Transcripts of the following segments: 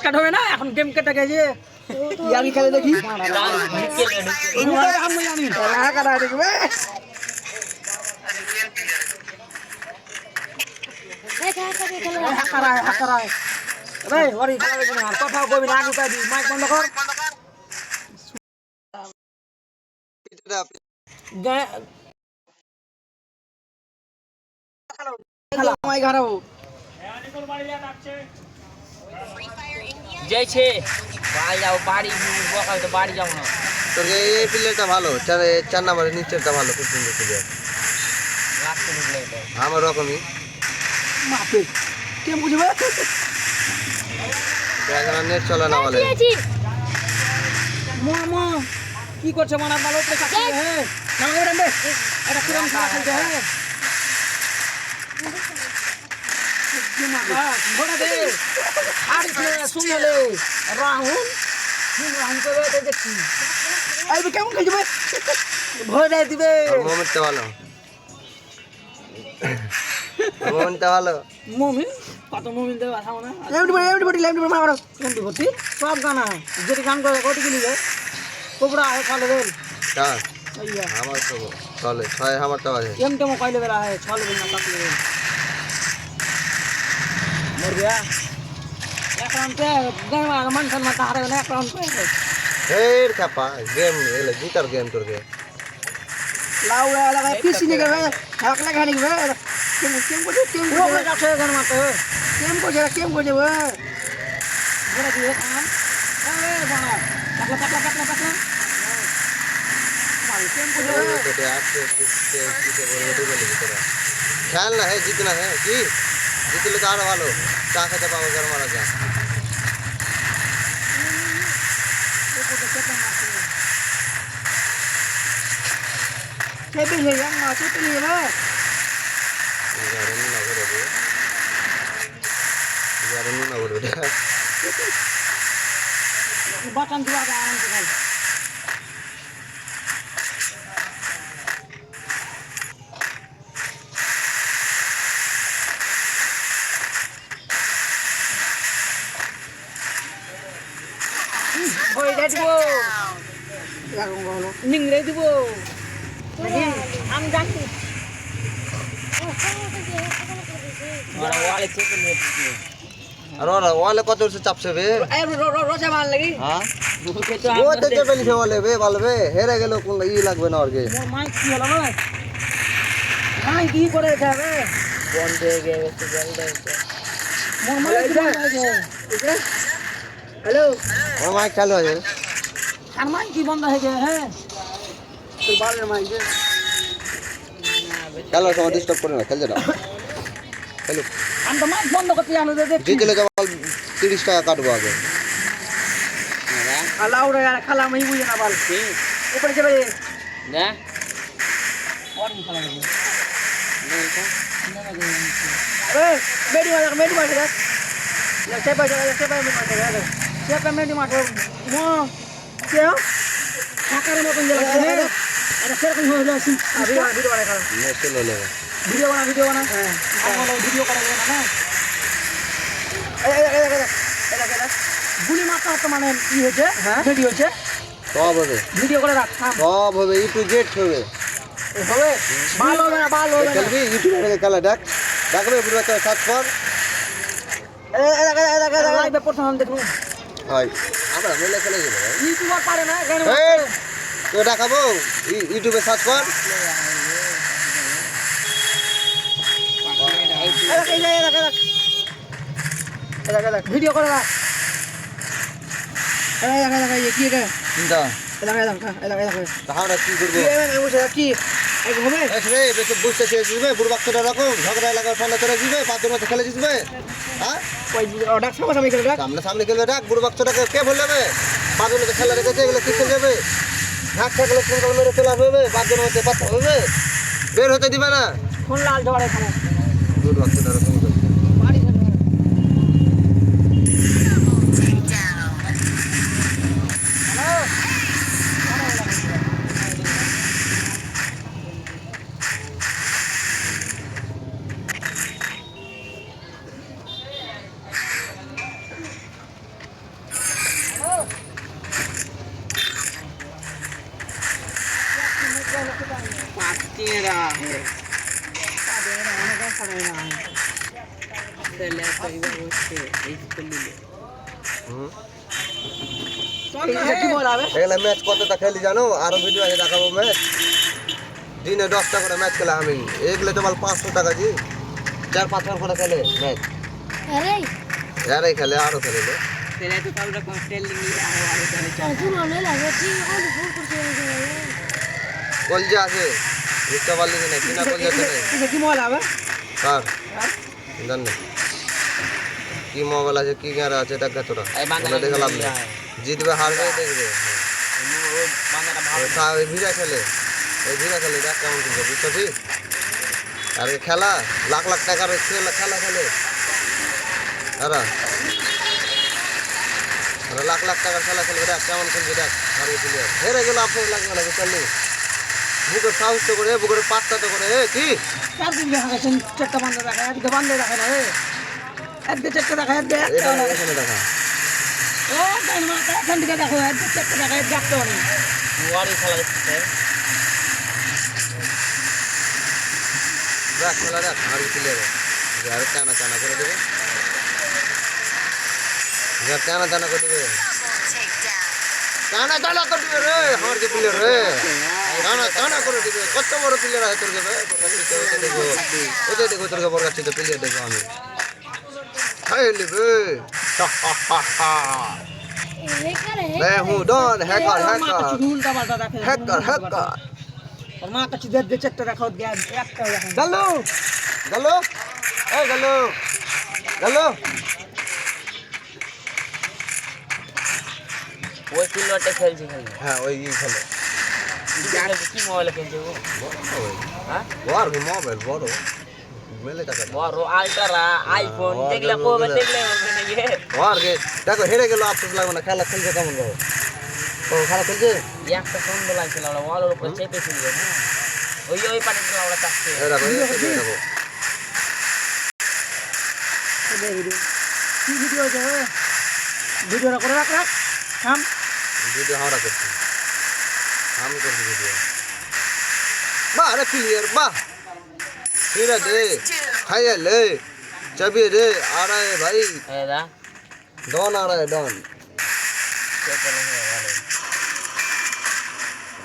কাট হবে না এখন গেম কেটে গেছে ইয়ারি খেলে দেখি কাটা দেখবে কথা কবি না আগে দি মাইক বন্ধ কর মাইক হারাবো যাইছে ভাই যাও বাড়ি বকাল তো বাড়ি যাও না তোর এই প্লেয়ারটা ভালো 4 নম্বরের নিচেরটা ভালো খুব সুন্দর প্লেয়ার লাগছে প্লেয়ারটা আমার রকমই মাপে কে বুঝবে এখন নেট চলে না বলে মামা কি করছে মানা ভালো তো কাছে হ্যাঁ নাম করে দে এটা কিরম খেলা খেলতে হ্যাঁ ঘোড়া দে আর শুনলে রাহুল রাহুল করে দেখি আই কেমন খেলবে ভয় দিবে মোমেন্টটা ভালো মোমেন্টটা ভালো মুমিন কত মুমিন দেবে আসা না এমডি মারো কোন দিবতি সব গানা যেটি গান করে কত কিলি যায় কোবড়া है চলে রে কার আইয়া আমার তো চলে 6 আমারটা বাজে এমটে মো কইলে বেলা है চলে না কাটলে রে মর গয়া এক রাউন্ড पे गए मन सन मत हारे ना एक राउंड पे হের খাপা গেম এলে জিতার গেম তোর গে लाउडा लगा किसी ने गए हक लगा नहीं गए केम को वो जाके गन मत केम को जे वो जरा दिए काम अरे बड़ा पकला भाई केम को जे तो आपसे किसे बोलने दे बोले तेरा ख्याल ना है जीतना है जी जीतले तो आरो ভালো চা খেতে পাবো ঘর মারা যা Thế bây giờ em mà chút tiền á. Bahkan juga ada orang juga. Oi, dah dulu. Ya, ngolo. Ning dah dulu. हम जानते वाले चेक में अरे वाले कत से चापसे बे ए रोजा मान लगी हां वो तो चटली से वाले बे बलबे हेरे गेलो कोन ই লাগবে না ওরগে মোর মাই কি হলো ভাই মাই কি করে যাবে বন্ধ হয়ে গেছে জল দেছে মোর মাই কি করে হ্যালো ও মাই চালু আছে আর মাই কি বন্ধ হয়ে গেছে হ্যাঁ তো বালের মাই যে চলো সব ডিস্টার্ব করে না খেলতে দাও হ্যালো আমি তো মাই বন্ধ করতে জানো দে জিতলে কেবল 30 টাকা কাটবো আগে খালাও রে খালা মাই বুঝে না বাল উপরে যাবে না और नहीं खाला नहीं अरे मेडी मार दे ले सेपा मेडी मार मो क्या साकार में कौन जला है अरे फिर कौन हो जासी वीडियो बना कर मैं चलो ले वीडियो बना हां आप वीडियो करेंगे ना ए গুলি মারতে তো মানে কি হয়েছে ভিডিও হচ্ছে সব হবে ভিডিও করে রাখ সব হবে ই টু জেড হবে হবে ভালো হবে ভালো হবে চলবি ইউটিউবে খেলা ডাকবে পুরো সার্চ কর লাইভে প্রথম দেখুন হয় আমরা মিলে খেলে যাব ইউটিউবার পারে না গান এই তো দেখাবো ইউটিউবে সার্চ কর ভিডিও করে রাখ ये की है চিন্তা এলাকা তাহলে কি করব কি হবে এসরে বেশি বুঝতে চেয়েছিস বুড় বাচ্চাটা রাখো ঝগড়া লাগা ফোন করে দিবে পাঁচ মতো খেলে দিবে হ্যাঁ ওই ডাক সামনে খেলে ডাক সামনে খেলবে ডাক বুড় বাচ্চাটাকে কে বলবে পাঁচ মতো খেলা রেখেছে এগুলো কি খেলবে ঢাক থাকলে কোন মেরে চলে আসবে পাঁচ মতো পাতা হবে বের হতে দিবে না ফোন লাল ধরে এখানে বুড় বাচ্চাটা রাখো টিরা কি বলা হবে এগুলা ম্যাচ কতটা খেলি জানো আরো ভিডিও আছে দেখাবো ম্যাচ দিনে 10টা করে ম্যাচ খেলা আমি এগুলো তো মাল 500 টাকা জি 4-5 বার করে খেলে ম্যাচ আরে খেলে আরো খেলে রে। তেলে তো কাউরা কোন টেলিং আরো চলে কলজা আছে বুঝতে পারলি কি না কিনা কলজা তো নাই কি বলা হবে কার জান না কি মোবাইল আছে কি গাড়ি আছে দেখা তোরা এই বান্দা দেখে লাভ নেই জিতবে হারবে দেখবে ও বান্দাটা ভালো ওই ভিড়া খেলে ওই ভিড়া খেলে দেখ কেমন খেলছে বুঝছিস আর এই খেলা লাখ লাখ টাকার খেলা খেলে আরা লাখ লাখ টাকার খেলা খেলবে দেখ কেমন খেলবে দেখ হারবে প্লেয়ার হেরে গেল আপনার লাগবে না চললি বুকের সাহস তো করে বুকের পাত্তা তো করে কি চার দিন দেখা গেছে চারটা বান্ধব দেখা একদিকে বান্ধব দেখা না রে একদিকে চারটা দেখা এখানে এখানে দেখা ও গান মাথা এখান থেকে দেখো একদিকে চারটা দেখা দেখতে পারি ওয়ারি খেলা দেখতে দেখ খেলা দেখ হারবে প্লেয়ার আর টানা টানা করে দেবে টানা টানা করে দেবে টানা টানা করে দেবে রে হারবে প্লেয়ার রে টানা টানা করে দেবে কত বড় প্লেয়ার আছে তোর দেবে ওদের দেখো তোর বড় কাছে তো প্লেয়ার দেখো আমি খাই নেবে मैं हूँ डॉन हैकर हैकर উল্টা পাল্টা দেখে हैकर हैकर আর মা কাছে দে চারটা দেখা গেল একটা দেখা गलो गलो ए गलो गलो ওই পিলটা খেলছে খালি हाँ वही ये खेलो কি মোবাইল খেলছে ও হ্যাঁ बाहर भी मोबाइल बड़ो मेले টাকা বড় আলট্রা আইফোন দেখলে কবে দেখলে ওখানে গিয়ে बाहर के देखो हेरे गेलो আফসোস লাগবে না খেলা খেলছে কেমন গো ও খেলা খেলছে একটা সুন্দর লাগছিল ওরা ওয়ালের উপরে চেপেছিল হ্যাঁ ওই পাটিতে ওরা চাচ্ছে এই দেখো এই দেখো কি ভিডিও আছে ভিডিওটা করে রাখ রাখ থাম ভিডিও হাওড়া করছি আমি করছি ভিডিও বাহ রে প্লেয়ার বাহ ফিরে দে খাইয়ে ले চাবিয়ে দে आ रहा है भाई এদা डॉन आ रहा है डॉन চেপেলে ওয়ালে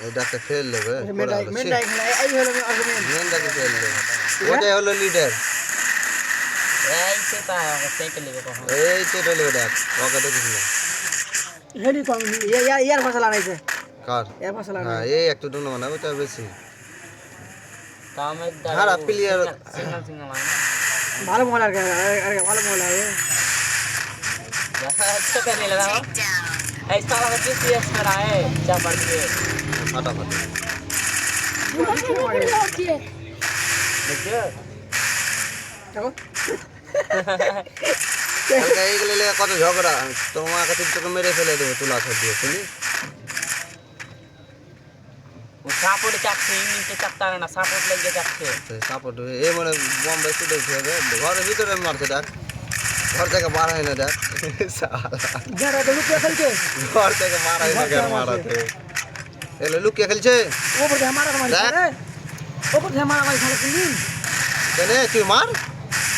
এটাকে ফেল নেবে মেন্ডাই মেন্ডাই খেলা এই হলো আর্গুমেন্ট মেনটাকে ফেল নেবে ওটাই হলো লিডার এই সেটা ওকে চেপেলে কখন এই তো রেলে দেখ ওকে দেখিস না হেলি কম ইয়ার ফসলা নাইছে কার এর ফসলা হ্যাঁ এই একটু দুনো মানে ওটা বেশি কামের হারা প্লেয়ার সিঙ্গেল সিঙ্গেল ভালো মোবাইল আর ভালো মোবাইল আছে চেপেলে লাগাও এই সালা কে সিএস করা है যা পড় দিয়ে ফাটাফাটি দেখো দেখো কালকে এইগুলো লেগে কত ঝগড়া তোমার কাছে তোকে মেরে ফেলে দেবো তুলা ছাড় দিয়ে শুনি ও সাপোর্ট চাচ্ছে ইংলিশে চাপতে পারে না সাপোর্ট লেগে যাচ্ছে সাপোর্ট এই মানে বম্বে শুধু উঠে যাবে ঘরের ভিতরে মারছে দেখ ঘর থেকে মারা হয় না দেখ যারা তো লুকিয়ে খেলছে ঘর থেকে মারা হয় না কেন মারাতে এলো লুকিয়ে খেলছে ওপর থেকে মারা মারি দেখ। রে ওপর থেকে মারা মারি খেলা কিনি কেনে তুই মার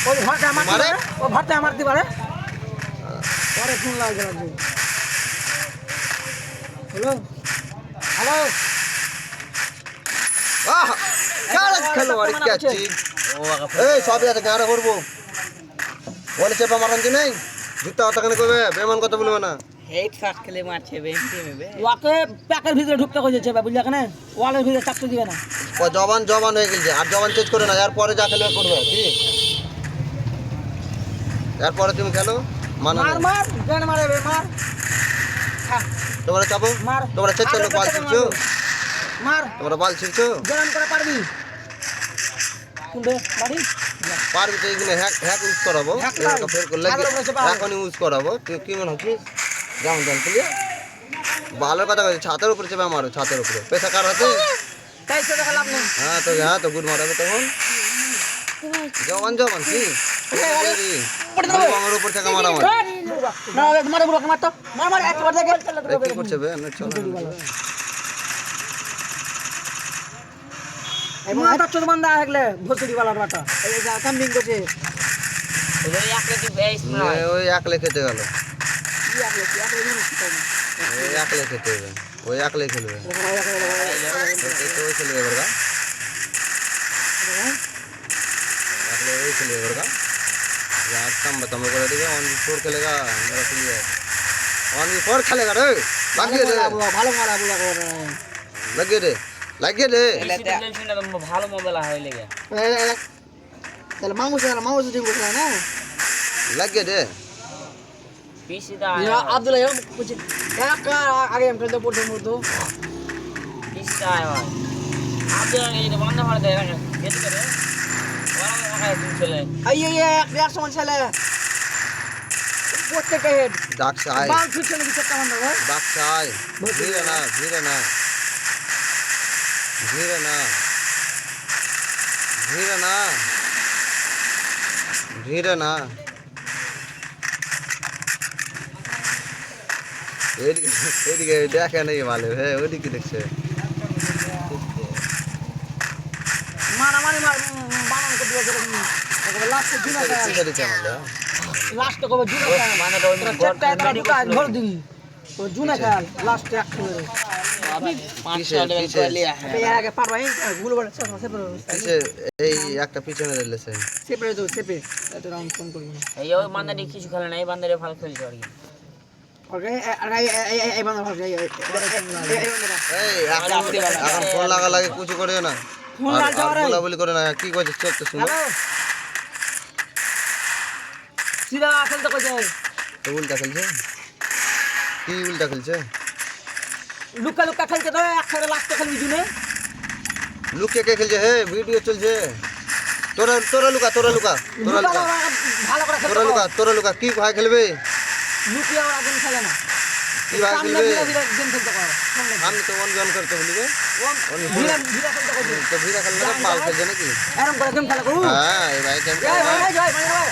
ওই ঘরটা আমার মারে? ও ঘরটা আমার দিবারে পরে ফোন লাগে লাগবে হ্যালো হ্যালো আহ কারা খেলোয়াড় কি আছে ও আগে এই সবই আছে গাড়ে করবো বলে চেপা মারান কি নেই জুতা কথা কেন কইবে বেমান কথা বলবে না হেড শট খেলে মারছে বেঞ্চে মেবে ওকে প্যাকের ভিতরে ঢুকতে কইছে বা বুঝলা কেন ওয়ালের ভিতরে চাপতে দিবে না ও জবান জবান হয়ে গেছে আর জবান চেঞ্জ করে না এরপরে যা খেলবে করবে কি এরপরে তুমি খেলো মানা মার নেই। মার গান মারে বে মার খা, তোমরা চাপো মার তোমরা চেষ্টা আরো বাল চেষ্টা ছিড়ছো মার তোমরা বাল ছিড়ছো গান করে পারবি কুন্দে বাড়ি পারবি তো এইগুলো হ্যাক হ্যাক ইউজ করাবো হ্যাক এরকম ফের করলে হ্যাক লোক চেপা হবে। এখন ইউজ করাবো তুই কি মনে হচ্ছিস যেমন জান তুই ভালো কথা কইছিস ছাতের উপরে চেপে মারো ছাতের উপরে পেশা কার হাতে তাই তো দেখা লাভ নেই হ্যাঁ তো গুড মারাবে তখন জবান জবান কি আমার উপর থেকে মারা মার না মারে বুড়ো মার তো মার মার একবার দেখে কি করছে বে না চল মাথা চোদ বান্দা আগলে ভোসড়ি वाला বাটা এই যে কাম্বিং করছে ওই একলে কি বেশ নয় ওই একলে খেতে গেল কি আগলে জিনিস খাই ওই একলে খেতে হবে ওই একলে খেলবে ওই খেলবে বর্গা একলে ওই খেলবে বর্গা यार कम बताओ मेरे को ठीक है 1v4 खेलेगा मेरा प्लेयर 1v4 खेलेगा रे लगे रे ভালো মারা বুলা করে लगे रे ভালো মোবাইল হয়ে লেগে তাহলে মাউস দিন বসলা না लगे रे পিসি দা আব্দুল্লাহ এরকম কিছু একা আগে আমি খেলতে পড়তে মতো পিসি দা হয় আব্দুল এই বন্ধ করে দেয় যেতে করে বড় মাথায় চলে এই এক সমান ছেলে প্রত্যেকটা হেড डाक से आए বাল ফিট চলে দিতে কামান দাও डाक से आए धीरे ना धीरे ना धीरे ना धीरे ना धीरे ना এদিকে দেখে নেই ভালো হ্যাঁ ওদিকে দেখছে মারামারি বানানো করে দিও যেরকম লাস্টে জুনা লাস্টে কবে জুনা মানে চারটা একটা দুটো ঘর দিই তো জুনা খেল লাস্টে এক করে আমি 500 লেভেল করে লিয়া এই আগে পারবা এই গুলো বড় কিসে এই একটা পিছনে রেলেছে সেপরে তো সেপে এত রাউন্ড ফোন করি এই ওই বান্দারে কিছু খেলে না এই বান্দারে ভালো খেলছে আর কি ওকে এই বান্দা ভালো এই এই এখন ফোন লাগা লাগে কিছু করে না ফোন লাগা রে বলা বলি করে না কি কইছে চল তো শুনো হ্যালো সিধা খেলতে কইছে তো উল্টা খেলছে কি উল্টা খেলছে লুকা লুকা খেলতে তো একসাথে লাস্টে খেলবি জুনে লুকে কে খেলছে হে ভিডিও চলছে তোরা তোরা লুকা তোরা লুকা তোরা লুকা ভালো করে তোরা লুকা কি ভাই খেলবে লুকিয়ে ওরা গেম খেলে না কি ভাই সামনে খেলবে ধীরে গেম খেলতে পারে আমি তো ওয়ান জন করতে বলিবে ধীরে ধীরে খেলতে কইছে তো ভিড়া খেললে তো পাল খেলছে নাকি এরকম করে গেম খেলা করু হ্যাঁ এই ভাই গেম এই ভাই ভাই মানে ভাই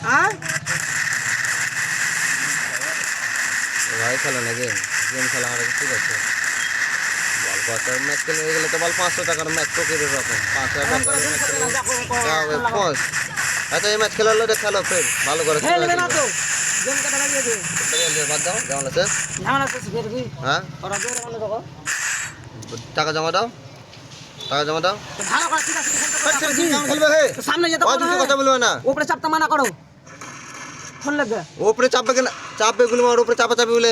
হ্যাঁ ভাই খেলা না গেম খেলা আর ঠিক আছে বল কত ম্যাচ খেলে হয়ে গেলে তো বল 500 টাকার ম্যাচ তো করে রকম 5000 টাকার ম্যাচ খেলে যাও পৌঁছ আচ্ছা এই ম্যাচ খেলালো দেখ খেলো ফের ভালো করে খেলবে না তো গেম কাটা লাগিয়ে দে বাদ দাও কেমন আছে ঝামেলা আছে ফের কি হ্যাঁ ওরা জোরে বলে দেখো টাকা জমা দাও টাকা জমা দাও তো ভালো করে ঠিক আছে খেলতে কেমন খেলবে হে তো সামনে যেতে ওই কিছু কথা বলবে না উপরে চাপতে মানা করো ফোন লাগবে উপরে চাপবে কেন চাপবে গুলো আর উপরে চাপা চাপি বলে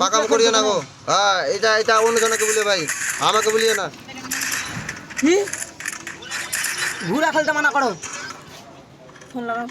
পাকাম করিও না গো হ্যাঁ এটা অন্য জনকে বলে ভাই আমাকে বলিও না কি ঘুরা খেলতে মানা করো ফোন লাগাও